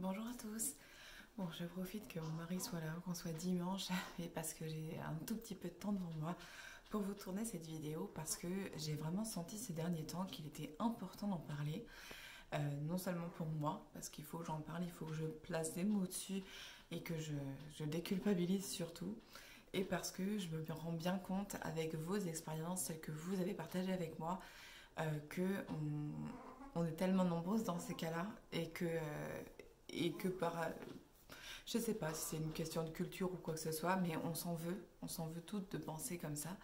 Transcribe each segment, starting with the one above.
Bonjour à tous. Bon, je profite que mon mari soit là, qu'on soit dimanche, et parce que j'ai un tout petit peu de temps devant moi pour vous tourner cette vidéo, parce que j'ai vraiment senti ces derniers temps qu'il était important d'en parler, non seulement pour moi, parce qu'il faut que j'en parle, il faut que je place des mots dessus et que je déculpabilise surtout, et parce que je me rends bien compte avec vos expériences, celles que vous avez partagées avec moi, que on est tellement nombreuses dans ces cas-là et que je sais pas si c'est une question de culture ou quoi que ce soit, mais on s'en veut toutes de penser comme ça.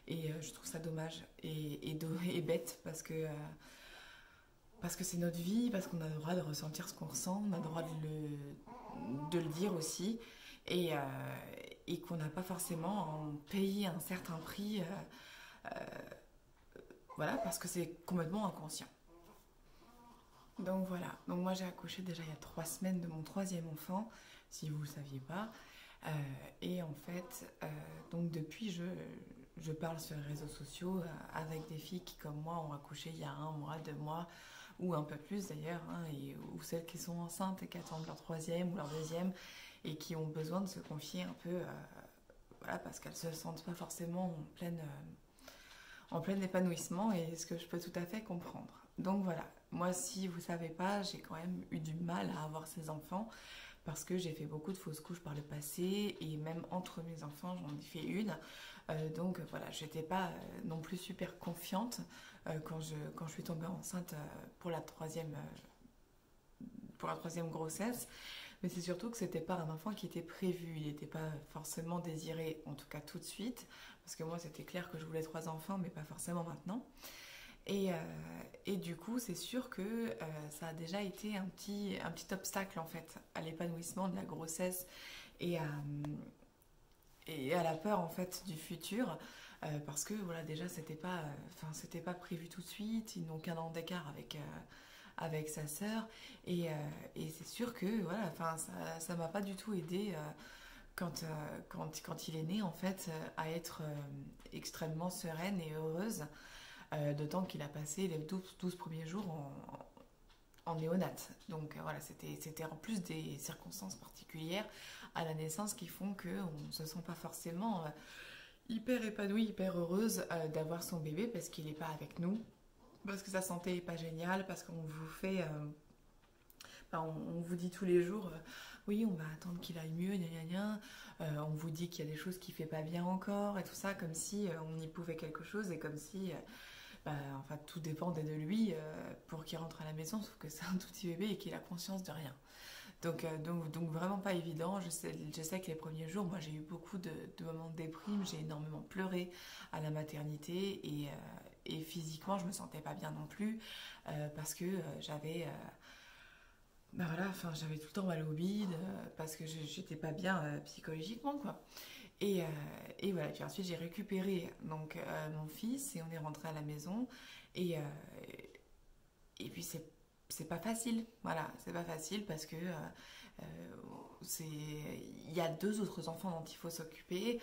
Et je trouve ça dommage et bête parce que c'est notre vie, parce qu'on a le droit de ressentir ce qu'on ressent, on a le droit de le dire aussi, et, euh, et qu'on n'a pas forcément à en payer un certain prix, voilà, parce que c'est complètement inconscient. Donc voilà, donc moi j'ai accouché déjà il y a 3 semaines de mon troisième enfant, si vous ne le saviez pas. Euh, et en fait, donc depuis, je parle sur les réseaux sociaux avec des filles qui, comme moi, ont accouché il y a 1 mois, 2 mois, ou un peu plus d'ailleurs, hein, ou celles qui sont enceintes et qui attendent leur troisième ou leur deuxième, et qui ont besoin de se confier un peu, voilà, parce qu'elles ne se sentent pas forcément en plein épanouissement, et ce que je peux tout à fait comprendre. Donc voilà, moi si vous ne savez pas, j'ai quand même eu du mal à avoir ces enfants parce que j'ai fait beaucoup de fausses couches par le passé et même entre mes enfants j'en ai fait une. Donc voilà, j'étais pas non plus super confiante quand je suis tombée enceinte pour la troisième grossesse. Mais c'est surtout que c'était pas un enfant qui était prévu, il n'était pas forcément désiré, en tout cas tout de suite, parce que moi c'était clair que je voulais 3 enfants, mais pas forcément maintenant. Et, euh, et du coup, c'est sûr que ça a déjà été un petit obstacle en fait à l'épanouissement de la grossesse et et à la peur en fait du futur, parce que voilà déjà c'était pas prévu tout de suite. Ils n'ont qu'un an d'écart avec sa sœur et c'est sûr que voilà, enfin ça m'a pas du tout aidé quand il est né en fait à être extrêmement sereine et heureuse, d'autant qu'il a passé les 12 premiers jours en néonate. Donc voilà, c'était en plus des circonstances particulières à la naissance qui font qu'on ne se sent pas forcément hyper épanouie, hyper heureuse d'avoir son bébé parce qu'il n'est pas avec nous, parce que sa santé n'est pas géniale, parce qu'on vous fait... on vous dit tous les jours, oui, on va attendre qu'il aille mieux, gna gna gna. On vous dit qu'il y a des choses qu'il fait pas bien encore et tout ça, comme si on y pouvait quelque chose et comme si enfin, tout dépendait de lui pour qu'il rentre à la maison, sauf que c'est un tout petit bébé et qu'il a conscience de rien. Donc vraiment pas évident. Je sais que les premiers jours, moi j'ai eu beaucoup de moments de déprime, j'ai énormément pleuré à la maternité et physiquement je me sentais pas bien non plus parce que voilà, enfin, j'avais tout le temps mal au bide parce que j'étais pas bien psychologiquement quoi. Et, euh, et voilà, puis ensuite j'ai récupéré donc mon fils et on est rentré à la maison et, et puis c'est pas facile, voilà, c'est pas facile parce que il y a 2 autres enfants dont il faut s'occuper,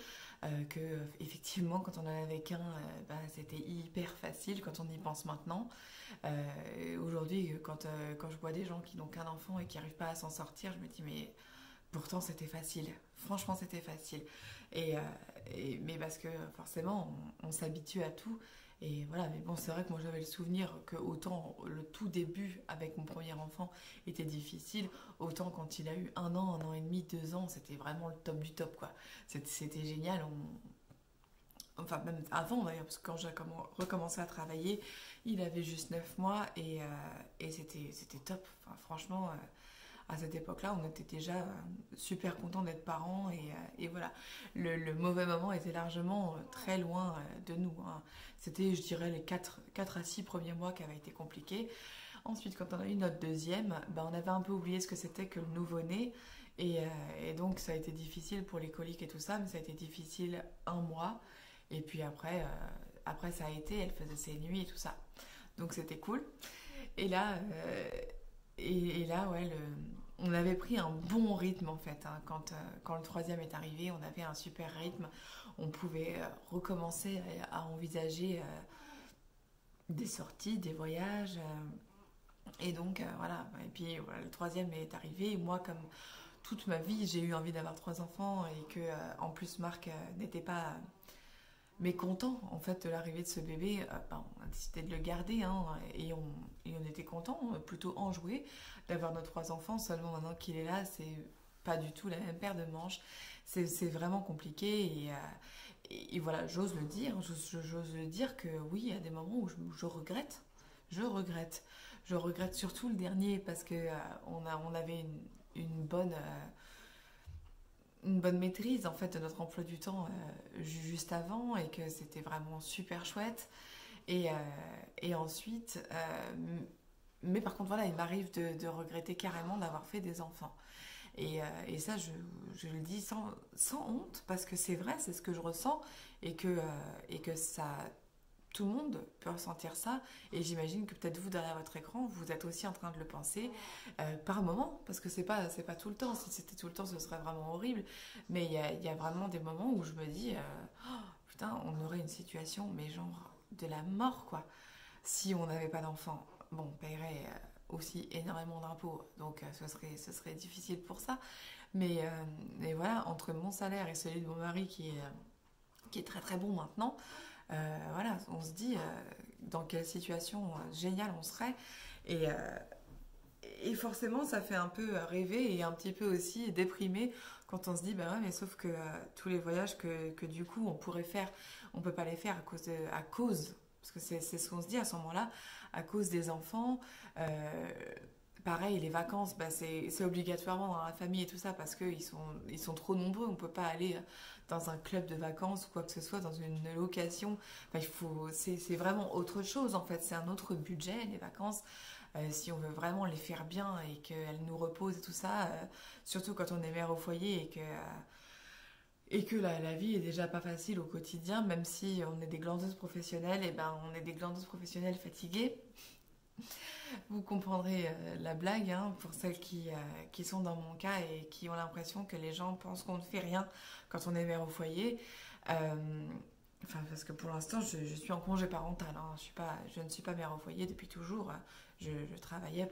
que effectivement quand on en avait qu'un, c'était hyper facile quand on y pense maintenant. Aujourd'hui, quand je vois des gens qui n'ont qu'un enfant et qui n'arrivent pas à s'en sortir, je me dis mais pourtant c'était facile, franchement c'était facile. Et, euh, mais parce que forcément on s'habitue à tout. Et voilà, mais bon, c'est vrai que moi j'avais le souvenir que autant le tout début avec mon premier enfant était difficile, autant quand il a eu 1 an et demi, 2 ans, c'était vraiment le top du top quoi. C'était génial. Enfin, même avant d'ailleurs, parce que quand j'ai recommencé à travailler, il avait juste 9 mois et c'était top. Enfin, franchement, à cette époque-là, on était déjà super contents d'être parents et voilà. Le mauvais moment était largement très loin de nous, hein. C'était, je dirais, les 4 à 6 premiers mois qui avaient été compliqués. Ensuite, quand on a eu notre deuxième, on avait un peu oublié ce que c'était que le nouveau-né. Et, et donc, ça a été difficile pour les coliques et tout ça, mais ça a été difficile 1 mois. Et puis après ça a été, elle faisait ses nuits et tout ça. Donc c'était cool. Et là, ouais, on avait pris un bon rythme en fait, hein. Quand le troisième est arrivé, on avait un super rythme. On pouvait recommencer à envisager des sorties, des voyages. Et donc voilà, et puis voilà, le troisième est arrivé, et moi comme toute ma vie j'ai eu envie d'avoir trois enfants, et que en plus Marc n'était pas mécontent en fait de l'arrivée de ce bébé, ben, on a décidé de le garder, hein, et on était content, plutôt enjoué d'avoir nos trois enfants. Seulement maintenant qu'il est là, c'est pas du tout la même paire de manches, c'est vraiment compliqué, et voilà, j'ose le dire, j'ose le dire que oui, il y a des moments où je regrette, je regrette, je regrette surtout le dernier parce que on avait une bonne une bonne maîtrise en fait de notre emploi du temps juste avant, et que c'était vraiment super chouette, et, euh, et ensuite mais par contre voilà, il m'arrive de regretter carrément d'avoir fait des enfants, et ça je le dis sans honte parce que c'est vrai, c'est ce que je ressens, et que ça, tout le monde peut ressentir ça, et j'imagine que peut-être vous derrière votre écran vous êtes aussi en train de le penser par moment, parce que c'est pas tout le temps. Si c'était tout le temps ce serait vraiment horrible, mais il y a vraiment des moments où je me dis oh, putain, on aurait une situation mais genre de la mort quoi, si on n'avait pas d'enfants. Bon, on paierait aussi énormément d'impôts, donc ce serait difficile pour ça, mais voilà, entre mon salaire et celui de mon mari qui est très très bon maintenant, voilà, on se dit dans quelle situation géniale on serait, et, euh, et forcément ça fait un peu rêver et un petit peu aussi déprimer quand on se dit bah ouais, mais sauf que tous les voyages que du coup on pourrait faire, on peut pas les faire à cause, parce que c'est ce qu'on se dit à ce moment-là, à cause des enfants. euh, Pareil, les vacances, bah c'est obligatoirement dans la famille et tout ça, parce ils sont trop nombreux. On peut pas aller dans un club de vacances ou quoi que ce soit, dans une location. Enfin, c'est vraiment autre chose en fait. C'est un autre budget, les vacances. Si on veut vraiment les faire bien et qu'elles nous reposent et tout ça, surtout quand on est mère au foyer, et que la vie est déjà pas facile au quotidien, même si on est des glandeuses professionnelles, et ben on est des glandeuses professionnelles fatiguées. Vous comprendrez la blague, hein, pour celles qui sont dans mon cas et qui ont l'impression que les gens pensent qu'on ne fait rien quand on est mère au foyer. Euh, enfin, parce que pour l'instant, je suis en congé parental, hein. Je ne suis pas mère au foyer depuis toujours. Je travaillais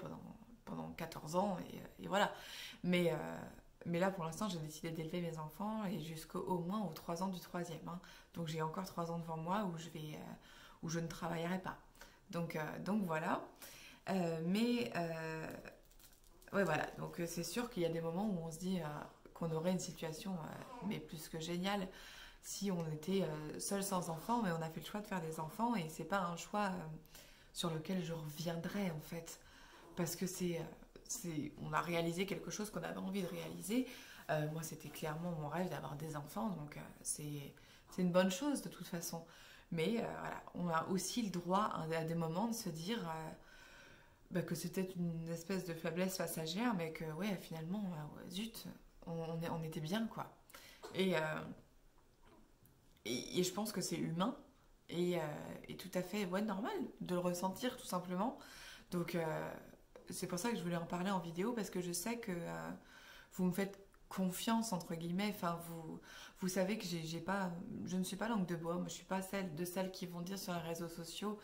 pendant 14 ans, et voilà. Mais, euh, mais là, pour l'instant, j'ai décidé d'élever mes enfants, et jusqu'au au moins aux 3 ans du troisième, hein. Donc j'ai encore 3 ans devant moi où je ne travaillerai pas. Donc voilà. Ouais, voilà, donc c'est sûr qu'il y a des moments où on se dit qu'on aurait une situation mais plus que géniale si on était seul sans enfants, mais on a fait le choix de faire des enfants, et c'est pas un choix sur lequel je reviendrai en fait, parce que on a réalisé quelque chose qu'on avait envie de réaliser. Moi, c'était clairement mon rêve d'avoir des enfants, donc c'est une bonne chose de toute façon. Mais voilà, on a aussi le droit à des moments de se dire bah, que c'était une espèce de faiblesse passagère, mais que ouais, finalement, ouais, zut, on était bien quoi. Et, euh, et je pense que c'est humain, et, euh, et tout à fait ouais, normal de le ressentir tout simplement. Donc c'est pour ça que je voulais en parler en vidéo, parce que je sais que vous me faites confiance entre guillemets. Enfin, vous savez que j'ai pas, je ne suis pas langue de bois. Moi, je suis pas celle qui vont dire sur les réseaux sociaux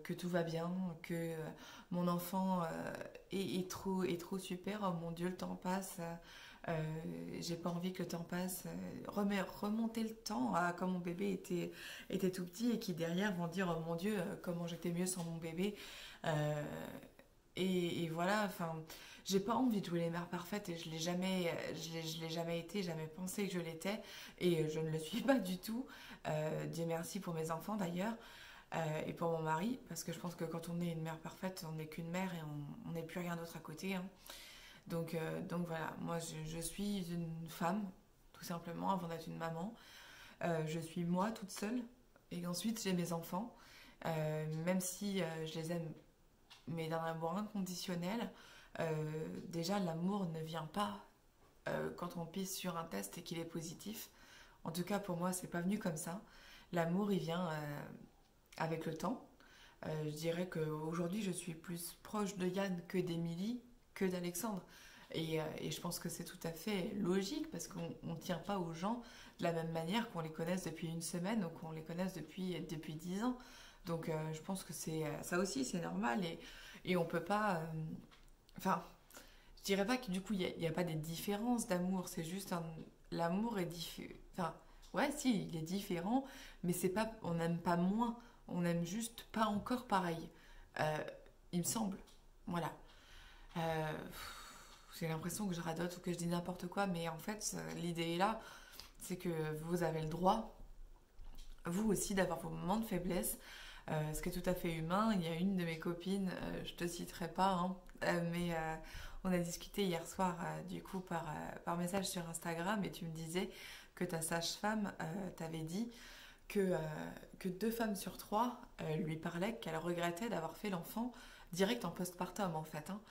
que tout va bien, que mon enfant est trop super. Oh mon Dieu, le temps passe. J'ai pas envie que le temps passe. Remonter le temps à quand mon bébé était tout petit, et qui derrière vont dire oh mon Dieu, comment j'étais mieux sans mon bébé. Euh, et voilà, enfin, j'ai pas envie de jouer les mères parfaites, et je l'ai jamais été, jamais pensé que je l'étais, et je ne le suis pas du tout. Dieu merci pour mes enfants d'ailleurs, et pour mon mari, parce que je pense que quand on est une mère parfaite, on n'est qu'une mère, et on n'est plus rien d'autre à côté, hein. Donc voilà, moi je suis une femme, tout simplement, avant d'être une maman. Je suis moi toute seule, et ensuite j'ai mes enfants, même si je les aime mais d'un amour inconditionnel. Déjà, l'amour ne vient pas quand on pisse sur un test et qu'il est positif. En tout cas, pour moi, c'est pas venu comme ça. L'amour, il vient avec le temps. Je dirais qu'aujourd'hui, je suis plus proche de Yann que d'Émilie, que d'Alexandre. Et je pense que c'est tout à fait logique, parce qu'on ne tient pas aux gens de la même manière qu'on les connaisse depuis une semaine ou qu'on les connaisse depuis 10 ans. Donc je pense que ça aussi c'est normal, Et on peut pas... Enfin, je dirais pas que du coup, il y a pas des différences d'amour. C'est juste l'amour est différent. Enfin, ouais, si, il est différent, mais c'est pas... On n'aime pas moins. On n'aime juste pas encore pareil. Euh, il me semble. Voilà. Euh, j'ai l'impression que je radote ou que je dis n'importe quoi, mais en fait, l'idée est là. C'est que vous avez le droit, vous aussi, d'avoir vos moments de faiblesse, ce qui est tout à fait humain. Il y a une de mes copines, je te citerai pas, hein, mais on a discuté hier soir, du coup, par message sur Instagram, et tu me disais que ta sage-femme t'avait dit que, que 2 femmes sur 3 lui parlaient qu'elle regrettait d'avoir fait l'enfant direct en postpartum, en fait. Hein.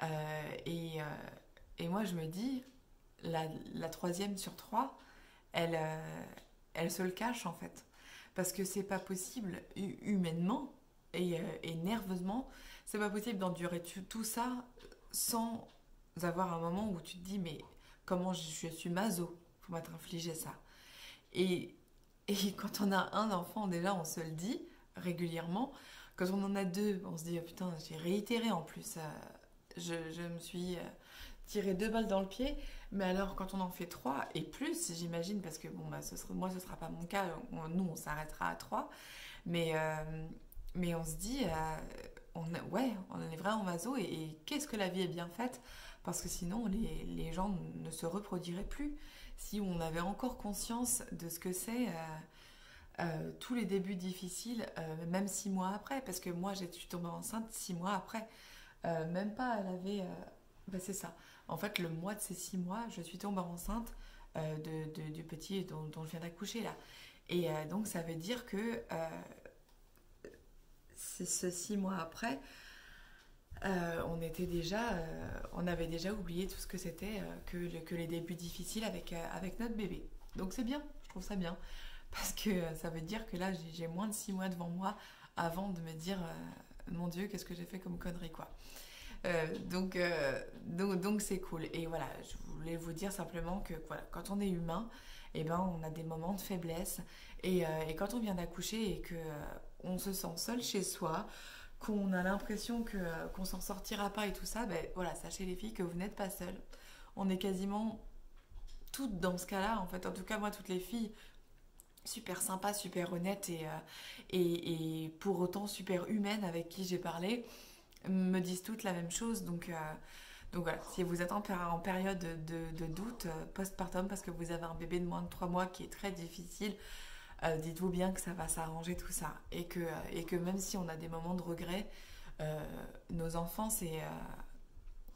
Euh, et, euh, et moi, je me dis, la 3e sur 3, elle, elle se le cache en fait. Parce que c'est pas possible humainement et nerveusement, c'est pas possible d'endurer tout ça sans avoir un moment où tu te dis mais comment je suis maso pour m'être infligé ça. Et, et quand on a un enfant déjà on se le dit régulièrement. Quand on en a 2, on se dit oh, putain j'ai réitéré en plus. Je me suis tiré 2 balles dans le pied. Mais alors, quand on en fait 3 et plus, j'imagine, parce que bon, bah, moi, ce sera pas mon cas, nous, on s'arrêtera à 3. Mais, mais on se dit, ouais, on est vraiment maso et qu'est-ce que la vie est bien faite? Parce que sinon, les gens ne se reproduiraient plus. Si on avait encore conscience de ce que c'est tous les débuts difficiles, même 6 mois après, parce que moi, je suis tombée enceinte 6 mois après. Même pas, elle avait. Bah, c'est ça. En fait, le mois de ces 6 mois, je suis tombée enceinte du petit dont je viens d'accoucher là. Et donc, ça veut dire que ce 6 mois après, on avait déjà oublié tout ce que c'était que les débuts difficiles avec notre bébé. Donc, c'est bien, je trouve ça bien. Parce que ça veut dire que là, j'ai moins de 6 mois devant moi avant de me dire, mon Dieu, qu'est-ce que j'ai fait comme connerie, quoi. Donc c'est cool. Et voilà, je voulais vous dire simplement que voilà, quand on est humain, eh ben, on a des moments de faiblesse. Et quand on vient d'accoucher et que on se sent seul chez soi, qu'on a l'impression qu'on s'en sortira pas et tout ça, ben voilà, sachez les filles que vous n'êtes pas seules. On est quasiment toutes dans ce cas-là, en fait. En tout cas, moi, toutes les filles super sympas, super honnêtes et pour autant super humaines avec qui j'ai parlé me disent toutes la même chose. Donc voilà, si vous êtes en période de doute postpartum parce que vous avez un bébé de moins de 3 mois qui est très difficile, dites-vous bien que ça va s'arranger tout ça. Et que même si on a des moments de regret, nos enfants, c'est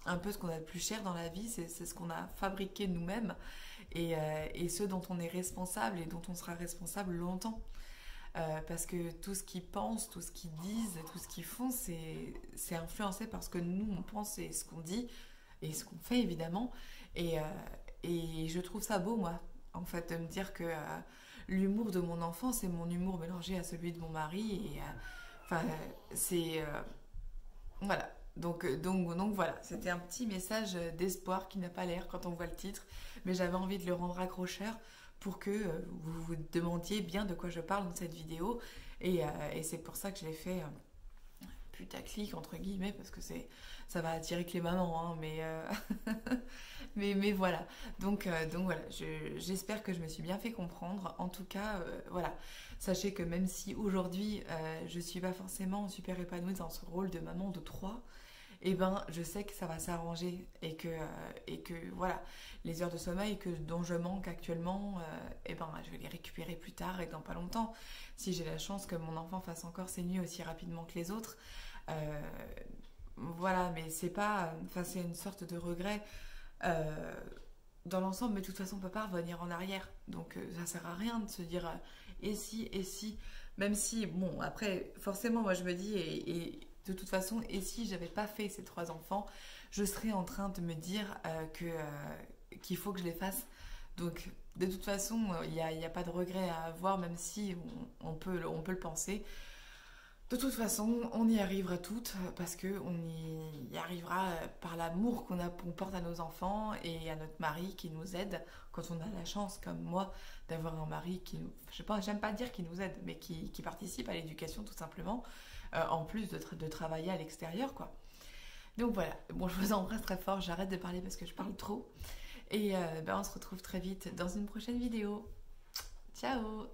un peu ce qu'on a de plus cher dans la vie, c'est ce qu'on a fabriqué nous-mêmes et ce dont on est responsable et dont on sera responsable longtemps. Parce que tout ce qu'ils pensent, tout ce qu'ils disent, tout ce qu'ils font, c'est influencé par ce que nous on pense et ce qu'on dit et ce qu'on fait évidemment. Et, euh, et je trouve ça beau, moi, en fait, de me dire que l'humour de mon enfant, c'est mon humour mélangé à celui de mon mari. Et enfin, c'est voilà. Donc voilà, c'était un petit message d'espoir qui n'a pas l'air quand on voit le titre, mais j'avais envie de le rendre accrocheur pour que vous vous demandiez bien de quoi je parle dans cette vidéo. Et c'est pour ça que je l'ai fait putaclic, entre guillemets, parce que ça va attirer que les mamans, hein, mais voilà. Donc voilà, j'espère que je me suis bien fait comprendre. En tout cas, voilà. Sachez que même si aujourd'hui, je suis pas forcément super épanouie dans ce rôle de maman de 3, eh ben, je sais que ça va s'arranger et que voilà, les heures de sommeil dont je manque actuellement, eh ben, je vais les récupérer plus tard et dans pas longtemps. Si j'ai la chance que mon enfant fasse encore ses nuits aussi rapidement que les autres, euh, voilà, mais c'est pas, enfin, c'est une sorte de regret euh, dans l'ensemble, mais de toute façon, on peut pas revenir en arrière. Donc, ça sert à rien de se dire et si, même si, bon, après, forcément, moi je me dis et de toute façon, et si j'avais pas fait ces 3 enfants, je serais en train de me dire qu'il faut que je les fasse. Donc, de toute façon, il y a pas de regret à avoir, même si on peut le penser. De toute façon, on y arrivera toutes parce qu'on y arrivera par l'amour qu'on porte à nos enfants et à notre mari qui nous aide quand on a la chance, comme moi, d'avoir un mari qui nous... Je sais pas, j'aime pas dire qui nous aide, mais qui participe à l'éducation tout simplement, en plus de travailler à l'extérieur, quoi. Donc voilà, bon, je vous embrasse très fort, j'arrête de parler parce que je parle trop. Et on se retrouve très vite dans une prochaine vidéo. Ciao!